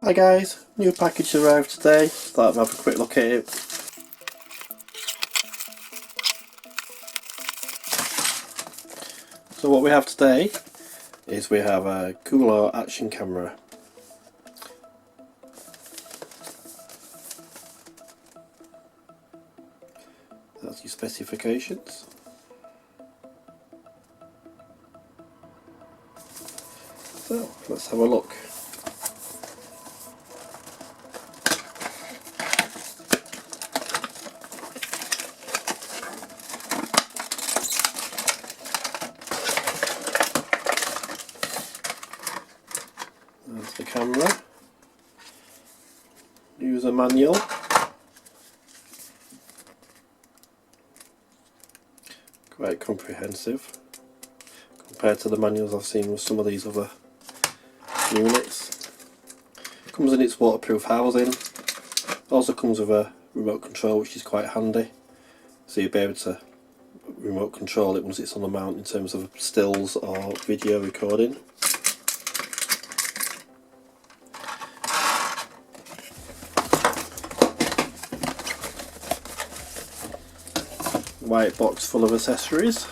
Hi guys, new package arrived today, thought I'd have a quick look at it. So what we have today is we have a CooAU Action Camera. That's your specifications. So let's have a look. There's the camera, user manual, quite comprehensive compared to the manuals I've seen with some of these other units. Comes in its waterproof housing, also comes with a remote control which is quite handy, so you'll be able to remote control it once it's on the mount in terms of stills or video recording. White box full of accessories.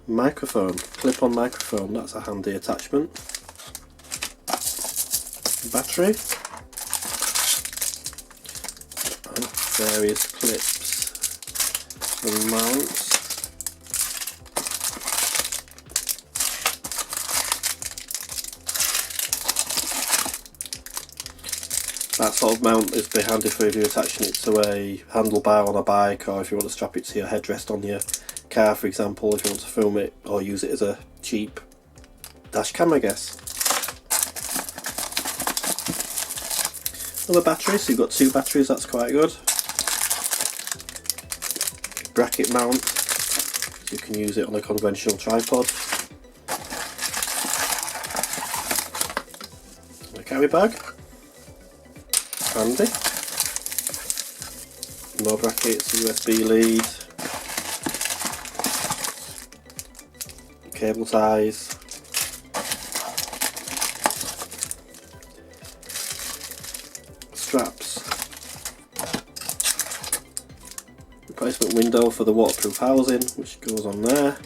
Microphone, clip-on microphone, that's a handy attachment. Battery. And various clips and mounts. That sort of mount is be handy for if you're attaching it to a handlebar on a bike, or if you want to strap it to your headrest on your car, for example, if you want to film it or use it as a cheap dash cam, I guess. Another battery, so you've got two batteries, that's quite good. Bracket mount, so you can use it on a conventional tripod. A carry bag. Handy. More brackets, USB lead, cable ties, straps, replacement window for the waterproof housing which goes on there,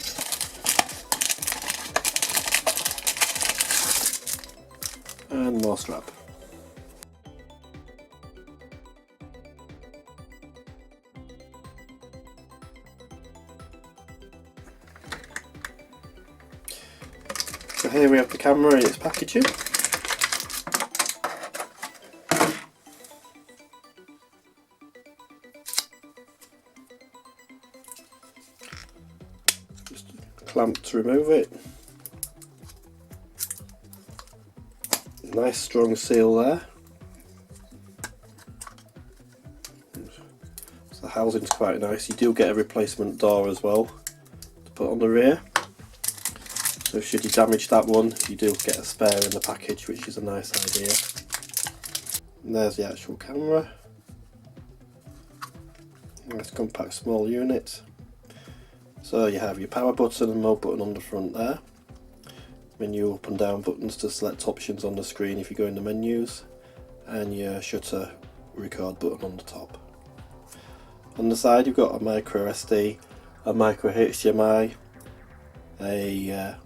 and more strap. So here we have the camera in its packaging. Just a clamp to remove it. Nice strong seal there. So the housing's quite nice. You do get a replacement door as well to put on the rear. So should you damage that one, you do get a spare in the package, which is a nice idea. And there's the actual camera. Nice compact small unit. So you have your power button and mode button on the front there. Menu up and down buttons to select options on the screen if you go into menus. And your shutter record button on the top. On the side you've got a micro SD, a micro HDMI, a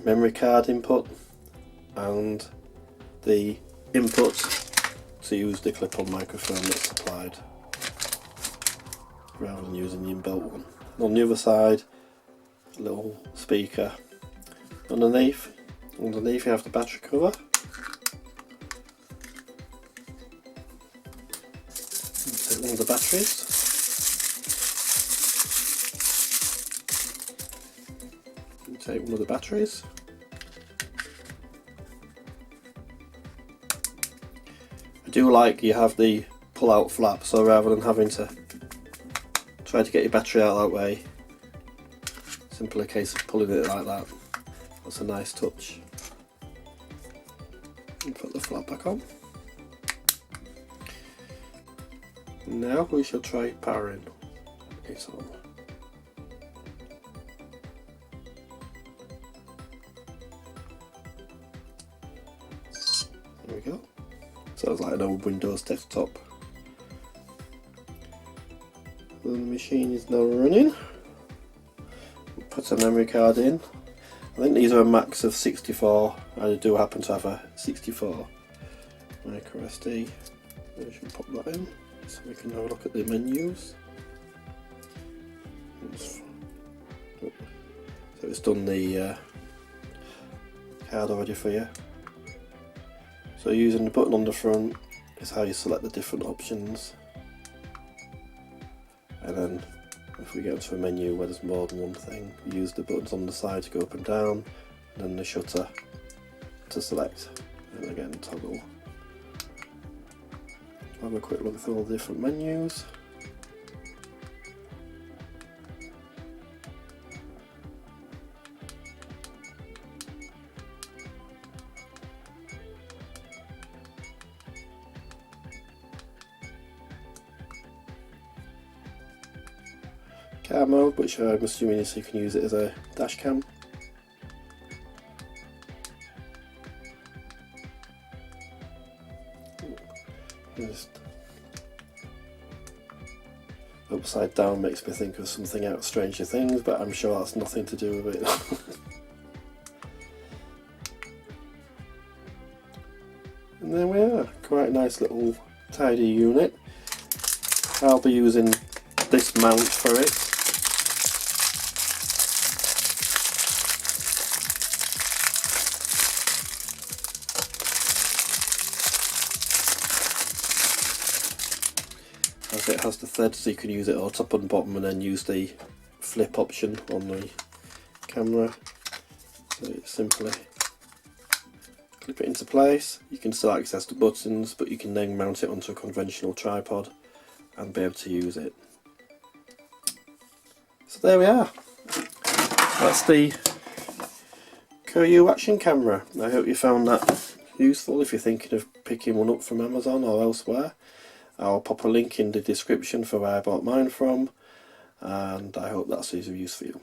memory card input, and the input to use the clip-on microphone that's supplied rather than using the inbuilt one. And on the other side, a little speaker. Underneath you have the battery cover. Take one of the batteries. Take one of the batteries. I do like you have the pull out flap, so rather than having to try to get your battery out that way, simply a case of pulling it like that. That's a nice touch. And put the flap back on. Now we shall try powering it on. There we go. Sounds like an old Windows desktop. The machine is now running. We'll put a memory card in. I think these are a max of 64. I do happen to have a 64 micro SD. I should pop that in so we can have a look at the menus. So it's done the card already for you. So using the button on the front is how you select the different options, and then if we get into a menu where there's more than one thing, you use the buttons on the side to go up and down, and then the shutter to select, and again toggle. Have a quick look through all the different menus. Car mode, which I'm assuming is so you can use it as a dash cam. Just upside down makes me think of something out of Stranger Things, but I'm sure that's nothing to do with it. And there we are, quite a nice little tidy unit. I'll be using this mount for it. As it has the thread, so you can use it all top and bottom and then use the flip option on the camera. So you simply clip it into place. You can still access the buttons, but you can then mount it onto a conventional tripod and be able to use it. So there we are. That's the CooAU Action Camera. I hope you found that useful if you're thinking of picking one up from Amazon or elsewhere. I'll pop a link in the description for where I bought mine from, and I hope that's of use for you.